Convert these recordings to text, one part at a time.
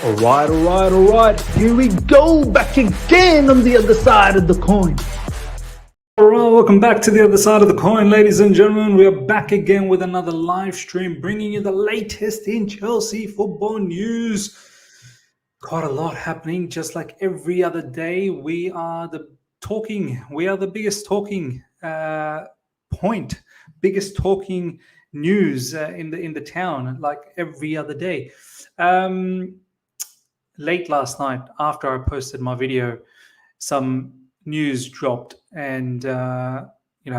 All right. Here we go, back again on the other side of the coin. All right, welcome back to the other side of the coin, ladies and gentlemen. We are back again with another live stream, bringing you the latest in Chelsea football news. Quite a lot happening, just like every other day. We are the biggest talking point, biggest talking news in the town, like every other day. Late last night, after I posted my video, some news dropped, and I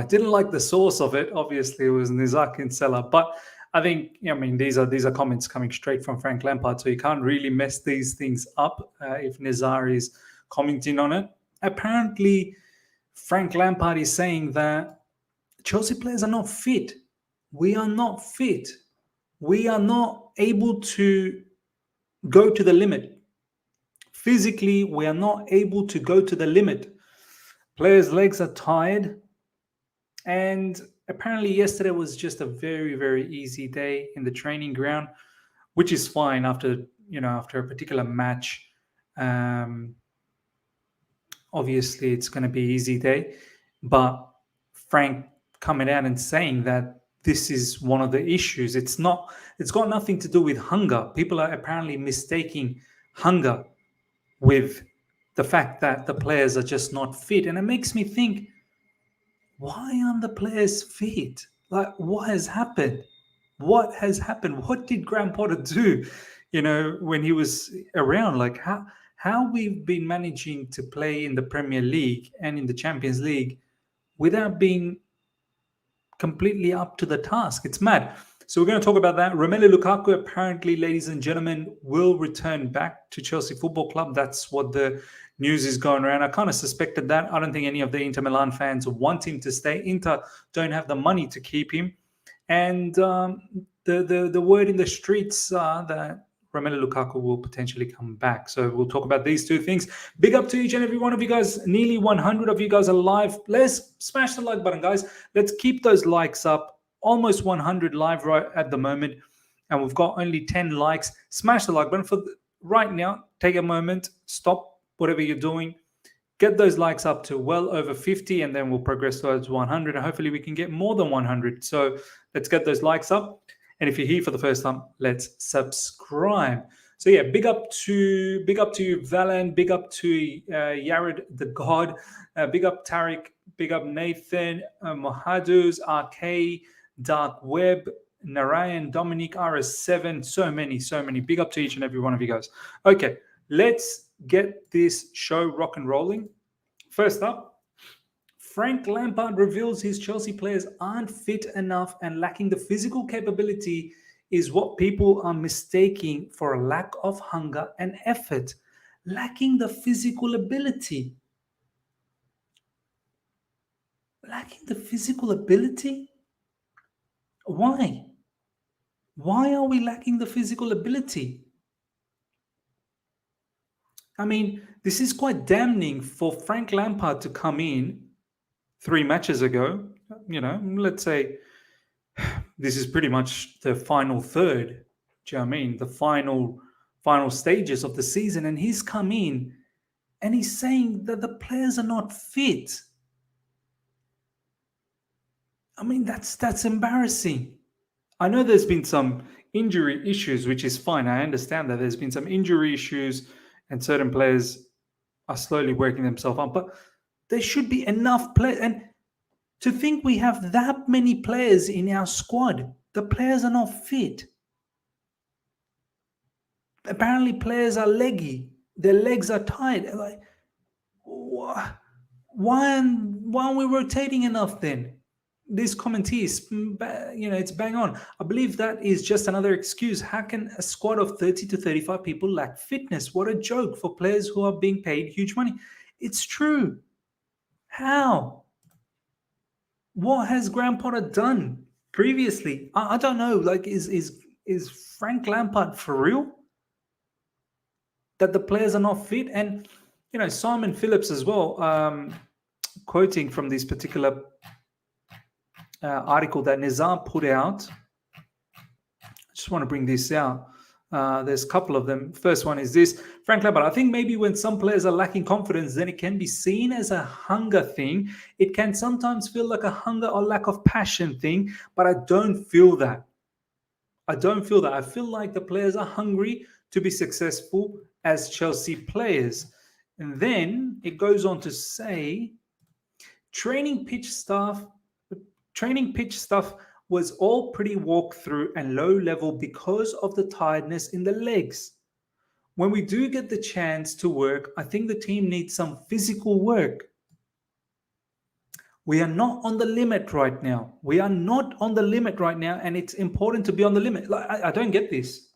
didn't like the source of it. Obviously, it was Nizar Kinsella, but I think these are comments coming straight from Frank Lampard, so you can't really mess these things up if Nizar is commenting on it. Apparently, Frank Lampard is saying that Chelsea players are not fit. We are not fit. We are not able to go to the limit. Physically, we are not able to go to the limit. Players' legs are tired. And apparently yesterday was just a very, very easy day in the training ground, which is fine after a particular match. Obviously, it's going to be an easy day. But Frank coming out and saying that this is one of the issues. It's got nothing to do with hunger. People are apparently mistaking hunger with the fact that the players are just not fit. And it makes me think, why aren't the players fit? Like, what has happened? What has happened? What did Graham Potter do, when he was around? Like, how we've been managing to play in the Premier League and in the Champions League without being completely up to the task. It's mad. So we're going to talk about that. Romelu Lukaku, apparently, ladies and gentlemen, will return back to Chelsea Football Club. That's what the news is going around. I kind of suspected that. I don't think any of the Inter Milan fans want him to stay. Inter don't have the money to keep him. And the word in the streets that Romelu Lukaku will potentially come back. So we'll talk about these two things. Big up to each and every one of you guys. Nearly 100 of you guys are live. Let's smash the like button, guys. Let's keep those likes up. Almost 100 live right at the moment, and we've got only 10 likes. Smash the like button for right now. Take a moment, stop whatever you're doing, get those likes up to well over 50, and then we'll progress towards 100, and hopefully we can get more than 100. So let's get those likes up. And if you're here for the first time, let's subscribe. So yeah, big up to you, Valan. Big up to Yared the God. Big up Tariq. Big up Nathan, Mohadus, RK, Dark Web, Narayan, Dominic, RS7. So many. Big up to each and every one of you guys. Okay, let's get this show rock and rolling. First up, Frank Lampard reveals his Chelsea players aren't fit enough and lacking the physical capability is what people are mistaking for a lack of hunger and effort. Lacking the physical ability. Lacking the physical ability? Why? Why are we lacking the physical ability? I mean, this is quite damning for Frank Lampard to come in 3 matches ago. Let's say this is pretty much the final third. Do you know what I mean? The final stages of the season, and he's come in and he's saying that the players are not fit. I mean, that's embarrassing. I know there's been some injury issues, which is fine. I understand that there's been some injury issues and certain players are slowly working themselves up. But there should be enough players. And to think we have that many players in our squad, the players are not fit. Apparently, players are leggy. Their legs are tired. Like, why aren't we rotating enough then? This commentee is, it's bang on. I believe that is just another excuse. How can a squad of 30 to 35 people lack fitness? What a joke for players who are being paid huge money. It's true. How? What has Graham Potter done previously? I don't know. Like, is Frank Lampard for real? That the players are not fit? And, Simon Phillips as well, quoting from this particular article that Nizar put out. I just want to bring this out. There's a couple of them. First one is this. Frank Lampard, I think maybe when some players are lacking confidence, then it can be seen as a hunger thing. It can sometimes feel like a hunger or lack of passion thing, but I don't feel that. I don't feel that. I feel like the players are hungry to be successful as Chelsea players. And then it goes on to say, training pitch stuff was all pretty walkthrough and low level because of the tiredness in the legs. When we do get the chance to work, I think the team needs some physical work. We are not on the limit right now. We are not on the limit right now, and it's important to be on the limit. Like, I don't get this.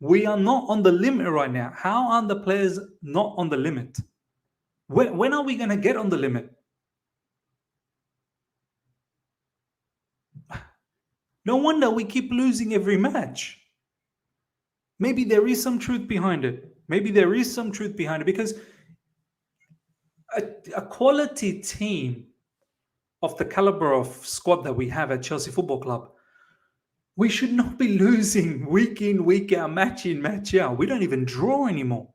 We are not on the limit right now. How are the players not on the limit? When are we going to get on the limit? No wonder we keep losing every match. Maybe there is some truth behind it. Because a quality team of the caliber of squad that we have at Chelsea Football Club, we should not be losing week in, week out, match in, match out. We don't even draw anymore.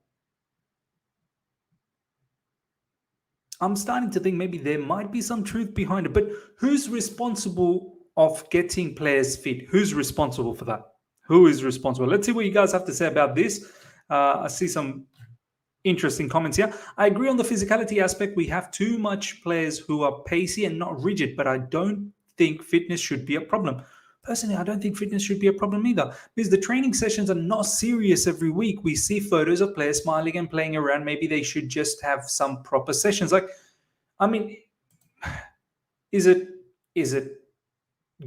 I'm starting to think maybe there might be some truth behind it, but who's responsible of getting players fit? Who's responsible for that? Who is responsible? Let's see what you guys have to say about this. I see some interesting comments here. I agree on the physicality aspect. We have too much players who are pacey and not rigid, but I don't think fitness should be a problem. Personally, I don't think fitness should be a problem either, because the training sessions are not serious every week. We see photos of players smiling and playing around. Maybe they should just have some proper sessions. Like, I mean, is it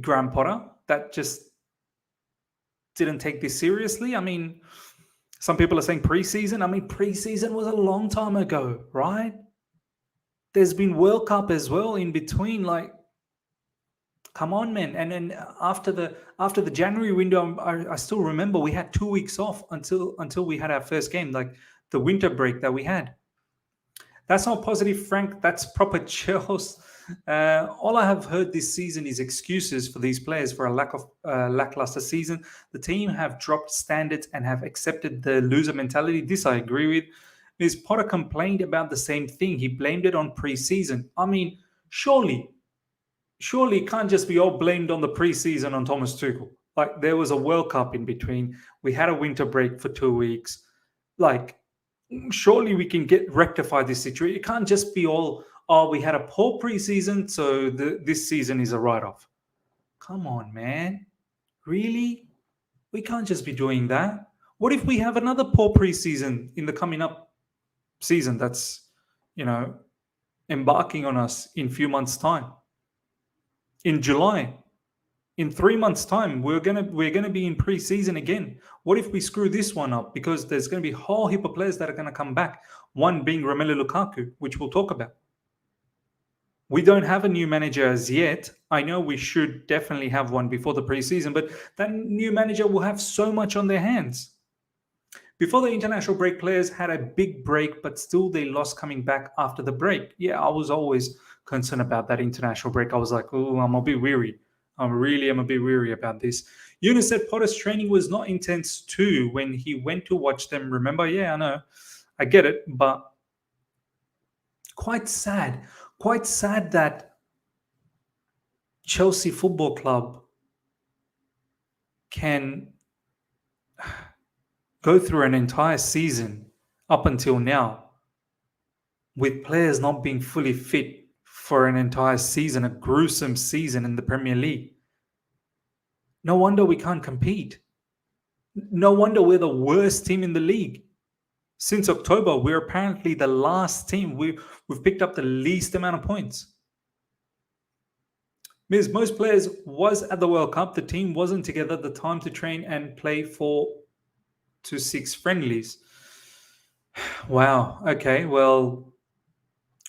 Graham Potter that just didn't take this seriously? I mean, some people are saying preseason. I mean, preseason was a long time ago, right? There's been World Cup as well in between. Like, come on, man. And then after the January window, I still remember we had 2 weeks off until we had our first game, like the winter break that we had. That's not positive, Frank. That's proper Chelsea. All I have heard this season is excuses for these players for a lackluster season. The team have dropped standards and have accepted the loser mentality. This I agree with. Ms. Potter complained about the same thing. He blamed it on preseason. I mean, surely it can't just be all blamed on the preseason on Thomas Tuchel. Like, there was a World Cup in between. We had a winter break for 2 weeks. Like, surely we can rectify this situation. It can't just be all, oh, we had a poor preseason, so this season is a write-off. Come on, man. Really? We can't just be doing that. What if we have another poor preseason in the coming up season that's, embarking on us in a few months' time? In July, in 3 months' time, we're gonna be in preseason again. What if we screw this one up? Because there's gonna be a whole heap of players that are gonna come back. One being Romelu Lukaku, which we'll talk about. We don't have a new manager as yet. I know we should definitely have one before the preseason, but that new manager will have so much on their hands. Before the international break, players had a big break, but still they lost coming back after the break. Yeah, I was always concerned about that international break. I was like, oh, I'm a bit weary. I really am a bit weary about this. Eunice said Potter's training was not intense too when he went to watch them. Remember? Yeah, I know. I get it, but quite sad that Chelsea Football Club can go through an entire season up until now with players not being fully fit for an entire season, a gruesome season in the Premier League. No wonder we can't compete. No wonder we're the worst team in the league. Since October, we're apparently the last team. We've picked up the least amount of points. Because most players was at the World Cup. The team wasn't together at the time to train and play 4 to 6 friendlies. Wow. Okay. Well,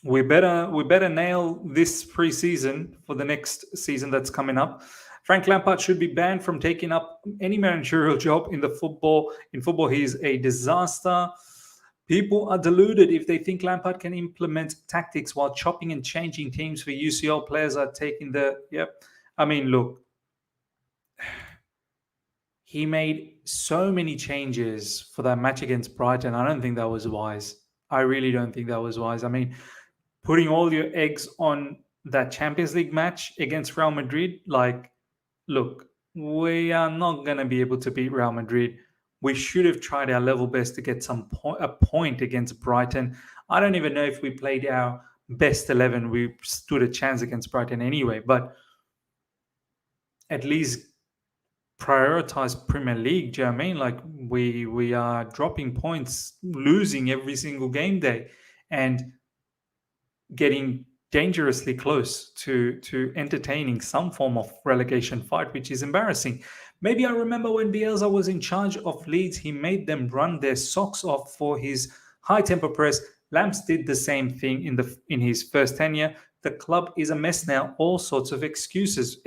we better nail this preseason for the next season that's coming up. Frank Lampard should be banned from taking up any managerial job in football. In football, he is a disaster. People are deluded if they think Lampard can implement tactics while chopping and changing teams for UCL. Players are taking I mean, look, he made so many changes for that match against Brighton. I don't think that was wise. I really don't think that was wise. I mean, putting all your eggs on that Champions League match against Real Madrid, like, look, we are not going to be able to beat Real Madrid. We should have tried our level best to get a point against Brighton. I don't even know if we played our best 11. We stood a chance against Brighton anyway, but at least prioritize Premier League. Do you know what I mean? Like, we are dropping points, losing every single game day, and getting dangerously close to entertaining some form of relegation fight, which is embarrassing. Maybe I remember when Bielsa was in charge of Leeds, he made them run their socks off for his high tempo press. Lamps did the same thing in his first tenure. The club is a mess now. All sorts of excuses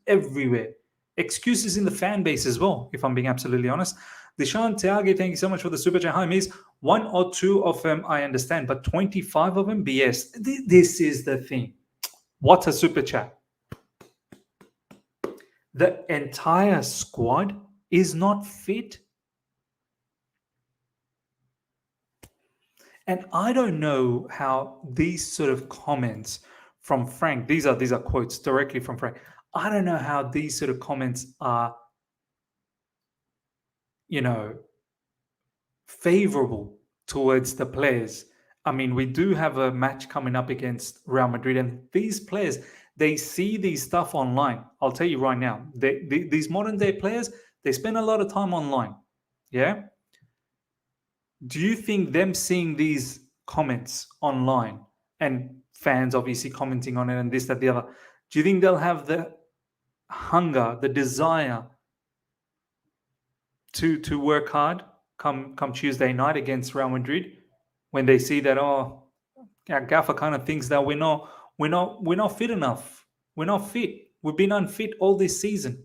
everywhere. Excuses in the fan base as well, if I'm being absolutely honest. Deshaun Teage, thank you so much for the super chat. Hi, Miss. 1 or 2 of them I understand, but 25 of them, BS. This is the thing. What a super chat. The entire squad is not fit. And I don't know how these sort of comments from Frank, these are quotes directly from Frank. I don't know how these sort of comments are, favorable towards the players. I mean, we do have a match coming up against Real Madrid, and these players, they see these stuff online. I'll tell you right now, these modern day players, they spend a lot of time online. Yeah. Do you think them seeing these comments online and fans obviously commenting on it and this, that, the other, do you think they'll have the hunger, the desire to work hard come Tuesday night against Real Madrid when they see that, our gaffer kind of thinks that we're not fit enough. We're not fit. We've been unfit all this season.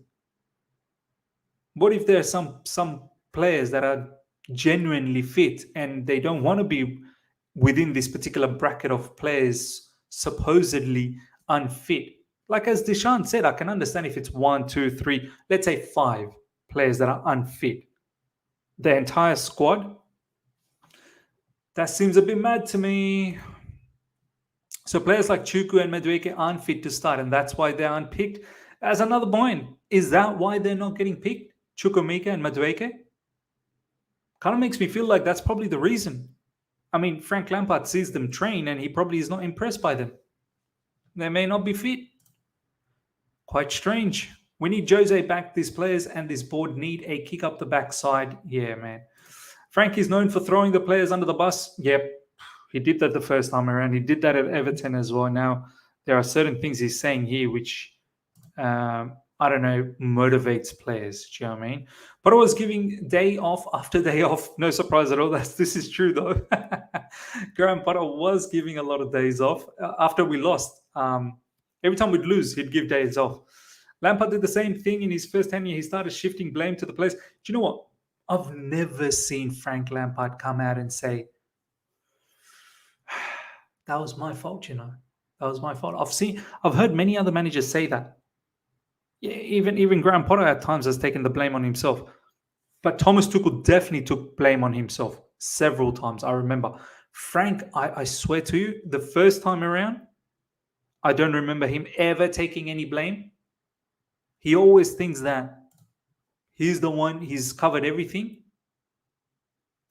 What if there are some players that are genuinely fit and they don't want to be within this particular bracket of players supposedly unfit? Like as Deshaun said, I can understand if it's 1, 2, 3, let's say 5 players that are unfit. The entire squad, that seems a bit mad to me. So players like Chuku and Madueke aren't fit to start, and that's why they aren't picked. As another point, is that why they're not getting picked? Chukwuemeka and Madueke? Kind of makes me feel like that's probably the reason. I mean, Frank Lampard sees them train, and he probably is not impressed by them. They may not be fit. Quite strange. We need Jose back. These players and this board need a kick up the backside. Yeah, man. Frank is known for throwing the players under the bus. Yep. He did that the first time around. He did that at Everton as well. Now, there are certain things he's saying here which, I don't know, motivates players. Do you know what I mean? But I was giving day off after day off. No surprise at all. This is true, though. Graham Potter was giving a lot of days off after we lost. Every time we'd lose, he'd give days off. Lampard did the same thing in his first tenure. He started shifting blame to the players. Do you know what? I've never seen Frank Lampard come out and say, that was my fault, That was my fault. I've heard many other managers say that. Yeah, even Graham Potter at times has taken the blame on himself. But Thomas Tuchel definitely took blame on himself several times. I remember. Frank, I swear to you, the first time around, I don't remember him ever taking any blame. He always thinks that he's the one, he's covered everything.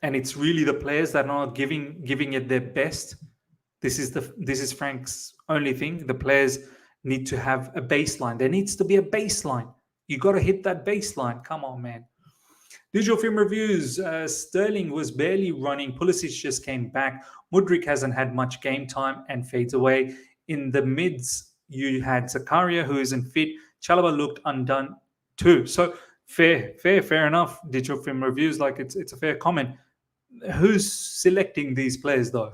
And it's really the players that are not giving it their best. This is Frank's only thing. The players need to have a baseline. There needs to be a baseline. You got to hit that baseline. Come on, man. Digital film reviews. Sterling was barely running. Pulisic just came back. Mudryk hasn't had much game time and fades away. In the mids, you had Zakaria, who isn't fit. Chalobah looked undone too. So fair enough. Digital film reviews, like it's a fair comment. Who's selecting these players though?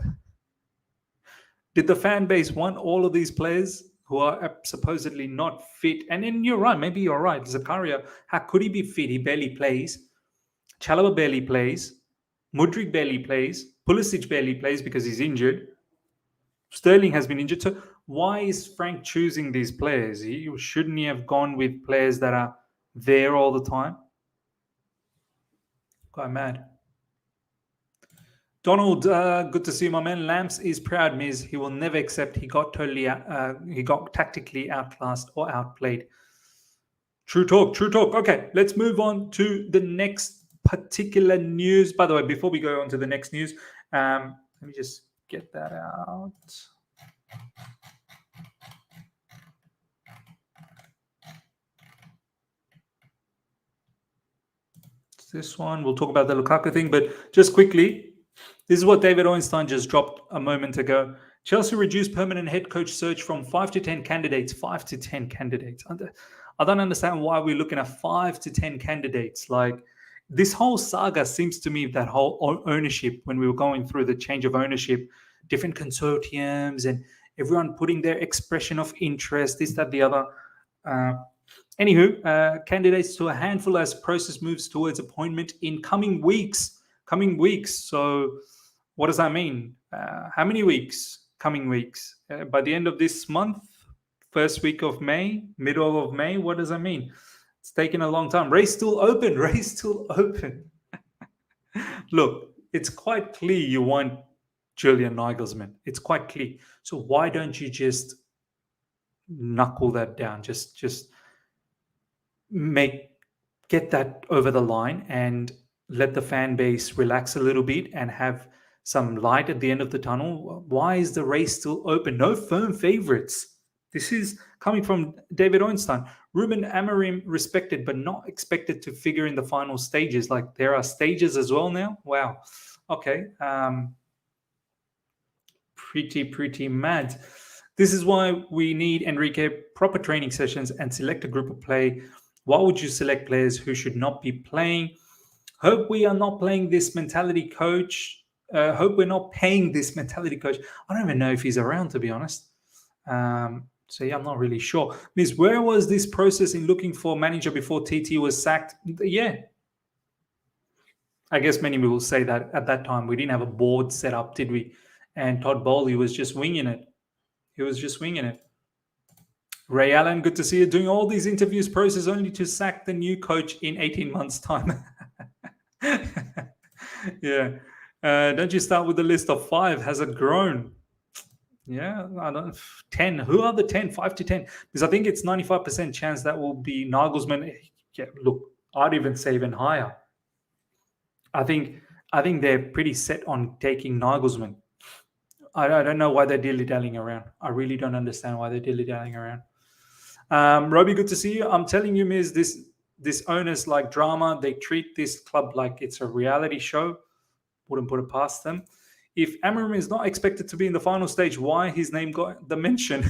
Did the fan base want all of these players who are supposedly not fit? And then you're right. Maybe you're right. Zakaria, how could he be fit? He barely plays. Chalobah barely plays. Mudryk barely plays. Pulisic barely plays because he's injured. Sterling has been injured. So why is Frank choosing these players? Shouldn't he have gone with players that are there all the time? Quite mad. Donald, good to see you, my man. Lamps is proud, Miz. He will never accept he got he got tactically outclassed or outplayed. True talk, true talk. Okay, let's move on to the next particular news. By the way, before we go on to the next news, let me just get that out. It's this one. We'll talk about the Lukaku thing, but just quickly, this is what David Ornstein just dropped a moment ago. Chelsea reduced permanent head coach search from 5 to 10 candidates. 5 to 10 candidates. I don't understand why we're looking at 5 to 10 candidates. Like, this whole saga seems to me that whole ownership, when we were going through the change of ownership, different consortiums and everyone putting their expression of interest, this, that, the other. Anywho, candidates to a handful as process moves towards appointment in coming weeks. So what does that mean? How many weeks? Coming weeks. By the end of this month, first week of May, middle of May, what does that mean? It's taking a long time. Race still open. Look, it's quite clear you want Julian Nagelsmann. It's quite clear. So why don't you just knuckle that down? Just get that over the line and let the fan base relax a little bit and have some light at the end of the tunnel. Why is the race still open? No firm favorites. This is coming from David Ornstein. Ruben Amorim respected but not expected to figure in the final stages. Like, there are stages as well now. Wow. Okay. Pretty mad. This is why we need, Enrique, proper training sessions and select a group of play. Why would you select players who should not be playing? Hope we are not playing this mentality coach. Hope we're not paying this mentality coach. I don't even know if he's around, to be honest. So yeah, I'm not really sure. Miss, where was this process in looking for a manager before TT was sacked? Yeah. I guess many people say that at that time we didn't have a board set up, did we? And Todd Bowley was just winging it. Ray Allen, good to see you doing all these interviews process only to sack the new coach in 18 months' time. Yeah. Don't you start with the list of 5? Has it grown? Yeah, I don't. 10. Who are the 10? 5 to 10. Because I think it's 95% chance that will be Nagelsmann. Yeah, look, I'd even say even higher. I think they're pretty set on taking Nagelsmann. I don't know why they're dilly-dallying around. I really don't understand why they're dilly-dallying around. Robbie, good to see you. I'm telling you, Miz, this owners like drama. They treat this club like it's a reality show. Wouldn't put it past them. If Amorim is not expected to be in the final stage, why his name got the mention?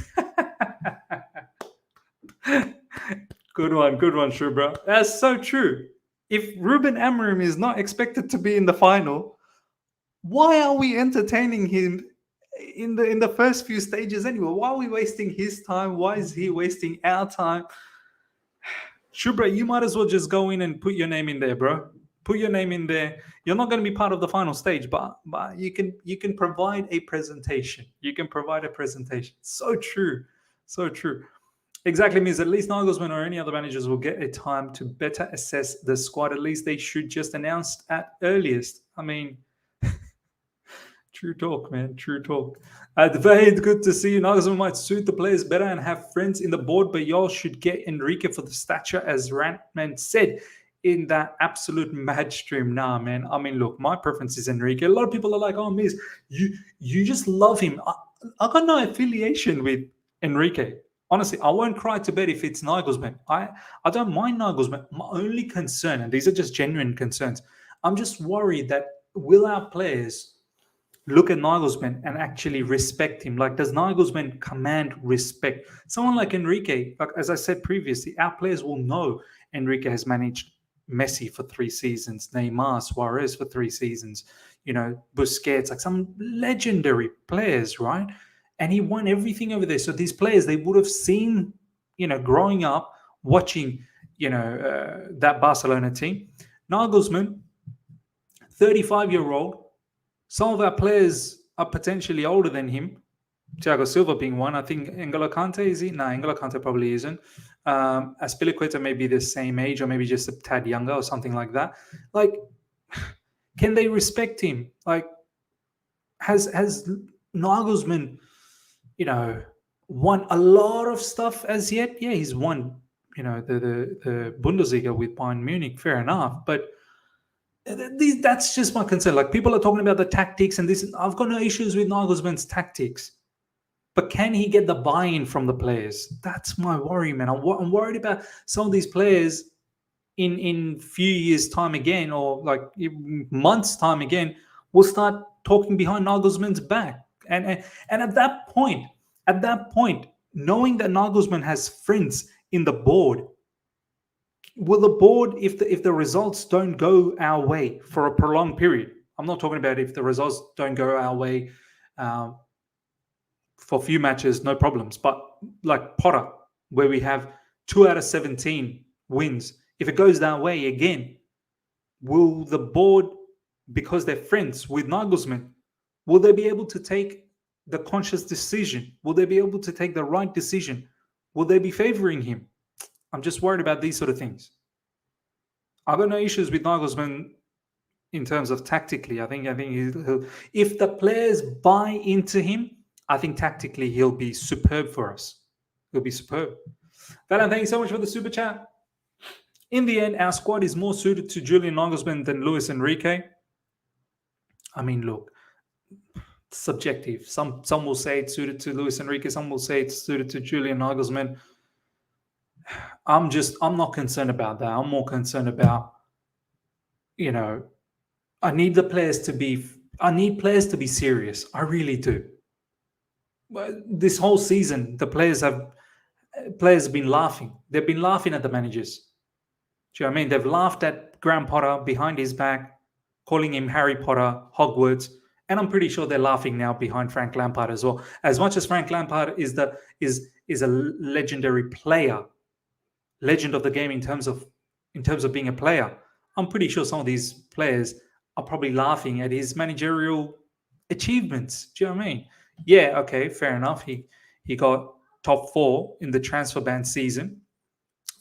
Good one, Shubra. That's so true. If Ruben Amorim is not expected to be in the final, why are we entertaining him in the first few stages anyway? Why are we wasting his time? Why is he wasting our time? Shubra, you might as well just go in and put your name in there, bro. Put your name in there. You're not going to be part of the final stage, but you can provide a presentation. So true. Exactly, means at least Nagelsmann or any other managers will get a time to better assess the squad. At least they should just announce at earliest. I mean, true talk, man. True talk. Advaid, good to see you. Nagelsmann might suit the players better and have friends in the board, but y'all should get Enrique for the stature, as Rantman said in that absolute mad stream. Nah, man. I mean, look, my preference is Enrique. A lot of people are like, oh, Miz, you just love him. I got no affiliation with Enrique. Honestly, I won't cry to bed if it's Nagelsmann. I don't mind Nagelsmann. My only concern, and these are just genuine concerns, I'm just worried that will our players look at Nagelsmann and actually respect him? Like, does Nagelsmann command respect? Someone like Enrique, like as I said previously, our players will know Enrique has managed Messi for 3 seasons, Neymar, Suarez for 3 seasons, Busquets, like some legendary players, right? And he won everything over there. So these players, they would have seen, growing up, watching, that Barcelona team. Nagelsmann, 35-year-old. Some of our players are potentially older than him. Thiago Silva being one. I think N'Golo Kante, is he? No, N'Golo Kante probably isn't. Azpilicueta may be the same age or maybe just a tad younger or something like that. Like, Can they respect him? Like, has Nagelsmann, won a lot of stuff as yet? Yeah, he's won, the Bundesliga with Bayern Munich. Fair enough, but that's just my concern. Like, people are talking about the tactics and this. I've got no issues with Nagelsmann's tactics, but can he get the buy-in from the players? That's my worry, man. I'm worried about some of these players in few years' time again, or like months' time again, will start talking behind Nagelsmann's back. And at that point, knowing that Nagelsmann has friends in the board, will the board, if the results don't go our way for a prolonged period, I'm not talking about if the results don't go our way uh, for a few matches, no problems, but like Potter, where we have 2 out of 17 wins, if it goes that way again, will the board, because they're friends with Nagelsmann, will they be able to take the conscious decision? Will they be able to take the right decision? Will they be favoring him? I'm just worried about these sort of things. I've got no issues with Nagelsmann in terms of tactically. I think he'll, if the players buy into him, I think tactically he'll be superb for us. He'll be superb. Valentine, thank you so much for the super chat. In the end, our squad is more suited to Julian Nagelsmann than Luis Enrique. I mean, look, subjective. Some will say it's suited to Luis Enrique. Some will say it's suited to Julian Nagelsmann. I'm not concerned about that. I'm more concerned about, I need players to be serious. I really do. This whole season, the players have been laughing. They've been laughing at the managers. Do you know what I mean? They've laughed at Graham Potter behind his back, calling him Harry Potter, Hogwarts, and I'm pretty sure they're laughing now behind Frank Lampard as well. As much as Frank Lampard is a legendary player, legend of the game in terms of being a player, I'm pretty sure some of these players are probably laughing at his managerial achievements. Do you know what I mean? Yeah, okay, fair enough. He got top 4 in the transfer ban season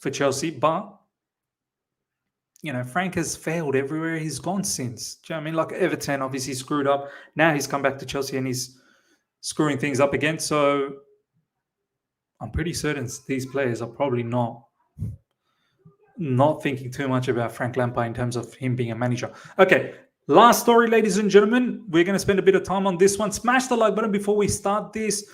for Chelsea, but Frank has failed everywhere he's gone since. Do you know what I mean? Like Everton, obviously screwed up. Now he's come back to Chelsea and he's screwing things up again. So I'm pretty certain these players are probably not thinking too much about Frank Lampard in terms of him being a manager. Okay, last story, ladies and gentlemen. We're going to spend a bit of time on this one. Smash the like button before we start this.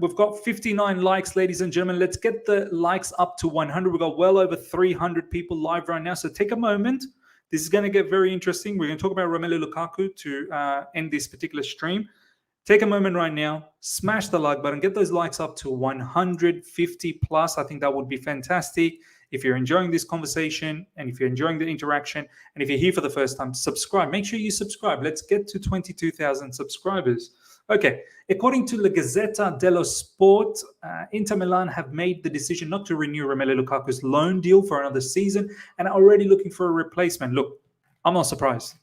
We've got 59 likes, ladies and gentlemen. Let's get the likes up to 100. We've got well over 300 people live right now. So take a moment. This is going to get very interesting. We're going to talk about Romelu Lukaku to end this particular stream. Take a moment right now. Smash the like button. Get those likes up to 150 plus. I think that would be fantastic. If you're enjoying this conversation and if you're enjoying the interaction and if you're here for the first time, subscribe. Make sure you subscribe. Let's get to 22,000 subscribers. Okay, according to the Gazzetta dello Sport, Inter Milan have made the decision not to renew Romelu Lukaku's loan deal for another season and are already looking for a replacement. Look, I'm not surprised.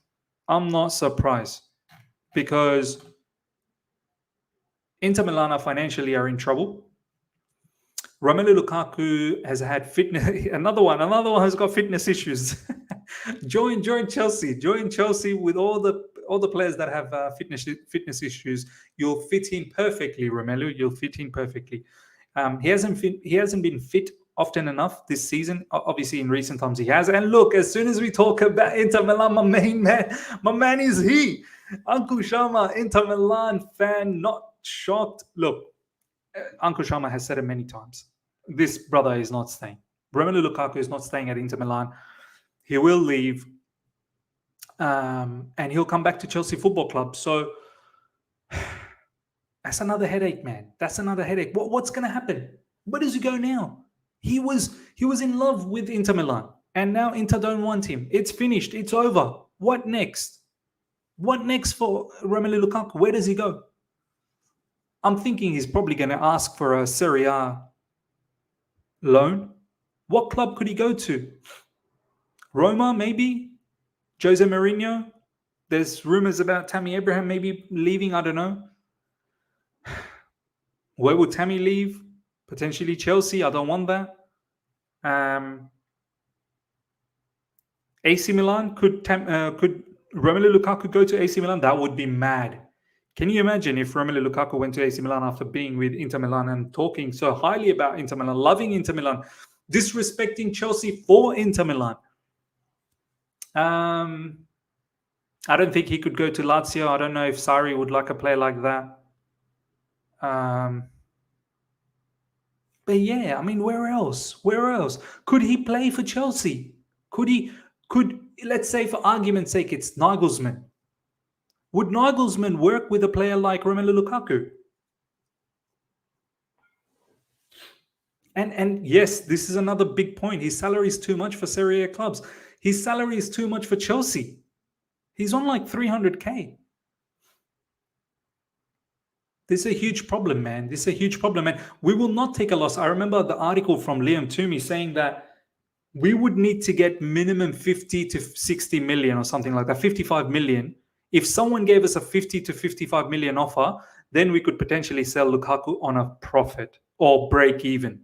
Because Inter Milan financially are in trouble. Romelu Lukaku has had fitness. Another one has got fitness issues. Join Chelsea. Join Chelsea with all the players that have fitness issues. You'll fit in perfectly, Romelu. You'll fit in perfectly. He hasn't been fit often enough this season. Obviously, in recent times he has. And look, as soon as we talk about Inter Milan, my man is he. Uncle Shama, Inter Milan fan, not shocked. Look, Uncle Shama has said it many times. This brother is not staying. Romelu Lukaku is not staying at Inter Milan. He will leave, and he'll come back to Chelsea Football Club. So that's another headache, man. That's another headache. What's going to happen? Where does he go now? He was in love with Inter Milan, and now Inter don't want him. It's finished. It's over. What next? What next for Romelu Lukaku? Where does he go? I'm thinking he's probably going to ask for a Serie A loan. What club could he go to? Roma, maybe? Jose Mourinho? There's rumors about Tammy Abraham maybe leaving. I don't know. Where would Tammy leave? Potentially Chelsea. I don't want that. AC Milan could Romelu Lukaku go to AC Milan? That would be mad. Can you imagine if Romelu Lukaku went to AC Milan after being with Inter Milan and talking so highly about Inter Milan, loving Inter Milan, disrespecting Chelsea for Inter Milan? I don't think he could go to Lazio. I don't know if Sarri would like a player like that. But yeah, I mean, where else? Where else? Could he play for Chelsea? Could let's say for argument's sake, it's Nagelsmann. Would Nagelsmann work with a player like Romelu Lukaku? And yes, this is another big point. His salary is too much for Serie A clubs. His salary is too much for Chelsea. He's on like 300k. This is a huge problem, man. This is a huge problem, and we will not take a loss. I remember the article from Liam Toomey saying that we would need to get minimum 50 to 60 million or something like that, 55 million. If someone gave us a 50 to 55 million offer, then we could potentially sell Lukaku on a profit or break even.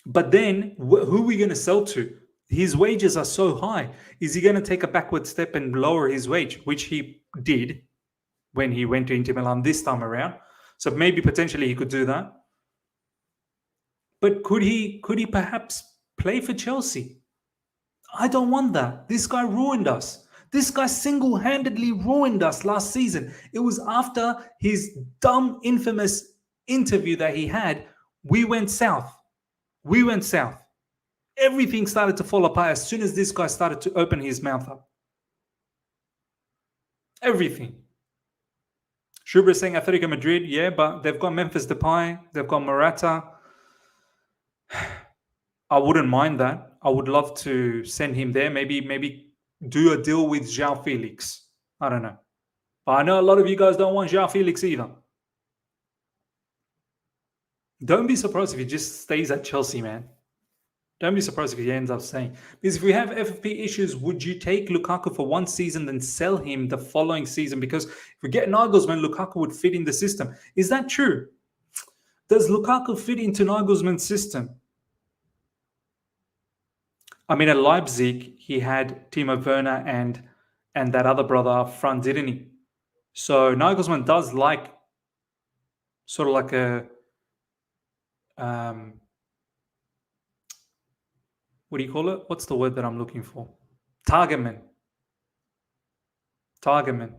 But then who are we going to sell to? His wages are so high. Is he going to take a backward step and lower his wage, which he did when he went to Inter Milan this time around? So maybe potentially he could do that. But could he perhaps play for Chelsea? I don't want that. This guy ruined us. This guy single-handedly ruined us last season. It was after his dumb, infamous interview that he had. We went south. We went south. Everything started to fall apart as soon as this guy started to open his mouth up. Everything. Shubra saying Atletico Madrid, yeah, but they've got Memphis Depay, they've got Morata. I wouldn't mind that. I would love to send him there. Maybe do a deal with João Felix. I don't know. But I know a lot of you guys don't want João Felix either. Don't be surprised if he just stays at Chelsea, man. Don't be surprised if he ends up staying. Because if we have FFP issues, would you take Lukaku for one season then sell him the following season? Because if we get Nagelsmann, Lukaku would fit in the system. Is that true? Does Lukaku fit into Nagelsmann's system? I mean, at Leipzig, he had Timo Werner and that other brother up front, didn't he? So Nagelsmann does like sort of like a what do you call it? What's the word that I'm looking for? Target man.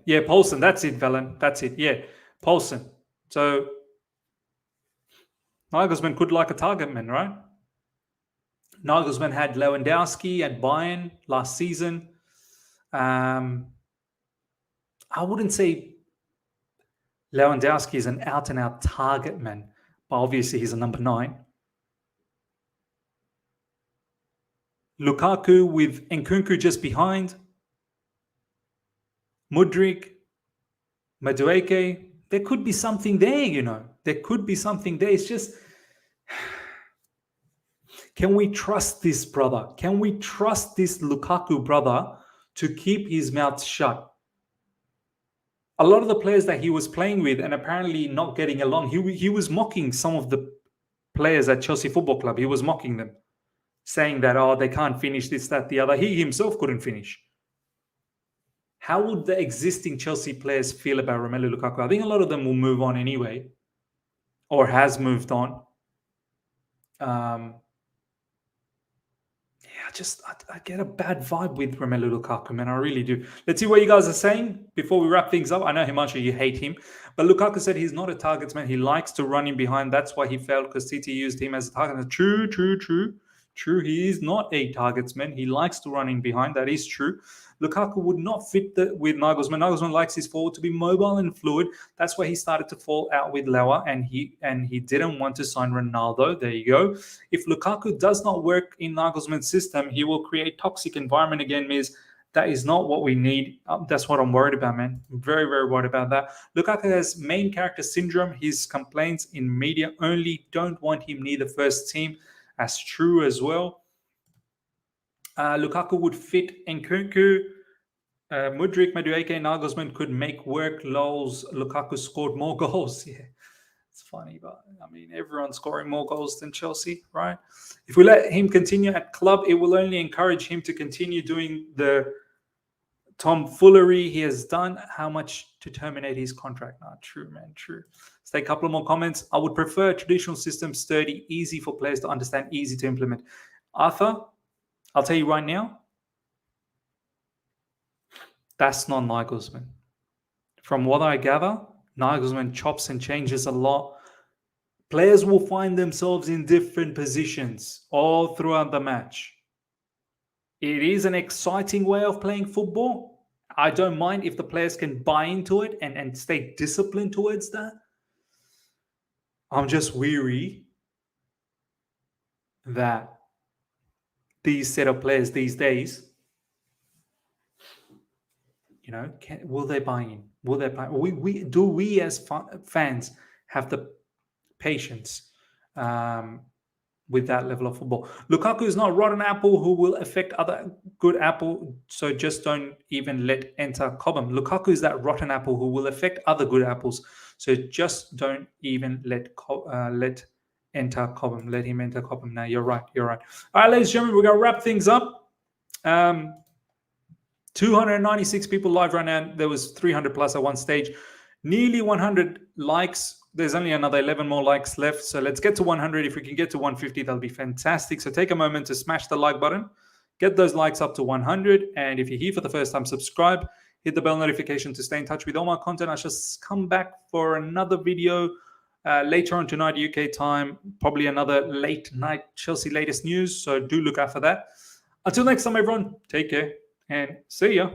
Yeah, Poulsen. That's it, Valen. That's it. Yeah, Poulsen. So Nagelsmann could like a target man, right? Nagelsmann had Lewandowski at Bayern last season. I wouldn't say Lewandowski is an out-and-out target man, but obviously he's a number 9. Lukaku with Nkunku just behind. Mudryk, Madueke. There could be something there, you know. There could be something there. It's just, can we trust this brother? Can we trust this Lukaku brother to keep his mouth shut? A lot of the players that he was playing with and apparently not getting along, he was mocking some of the players at Chelsea Football Club. He was mocking them, saying that, oh, they can't finish this, that, the other. He himself couldn't finish. How would the existing Chelsea players feel about Romelu Lukaku? I think a lot of them will move on anyway, or has moved on. I get a bad vibe with Romelu Lukaku, man. I really do. Let's see what you guys are saying before we wrap things up. I know, Himanshu, you hate him. But Lukaku said he's not a target man. He likes to run in behind. That's why he failed, because City used him as a target. True. He is not a target man. He likes to run in behind. That is true. Lukaku would not fit with Nagelsmann. Nagelsmann likes his forward to be mobile and fluid. That's why he started to fall out with Lewa, and he didn't want to sign Ronaldo. There you go. If Lukaku does not work in Nagelsmann's system, he will create toxic environment again, Miz. That is not what we need. That's what I'm worried about, man. I'm very, very worried about that. Lukaku has main character syndrome. His complaints in media only don't want him near the first team. That's true as well. Lukaku would fit Nkunku. Mudryk, Madueke, Nagelsmann could make work. Lols. Lukaku scored more goals. Yeah. It's funny, but I mean, everyone's scoring more goals than Chelsea, right? If we let him continue at club, it will only encourage him to continue doing the tomfoolery he has done. How much to terminate his contract? Nah, true, man, true. Let's take a couple of more comments. I would prefer traditional system, sturdy, easy for players to understand, easy to implement. Arthur, I'll tell you right now, that's not Nagelsmann. From what I gather, Nagelsmann chops and changes a lot. Players will find themselves in different positions all throughout the match. It is an exciting way of playing football. I don't mind if the players can buy into it and stay disciplined towards that. I'm just weary that these set of players these days, will they buy in? Will they buy? We as fans have the patience with that level of football? Lukaku is not a rotten apple who will affect other good apple, so just don't even let enter Cobham. Lukaku is that rotten apple who will affect other good apples, so just don't even let enter Cobham. Let him enter Cobham. Now, you're right. All right, ladies and gentlemen, we're going to wrap things up. 296 people live right now. There was 300 plus at one stage. Nearly 100 likes. There's only another 11 more likes left. So let's get to 100. If we can get to 150, that'll be fantastic. So take a moment to smash the like button. Get those likes up to 100. And if you're here for the first time, subscribe. Hit the bell notification to stay in touch with all my content. I shall come back for another video later on tonight, UK time. Probably another late night Chelsea latest news. So do look out for that. Until next time, everyone, take care and see ya.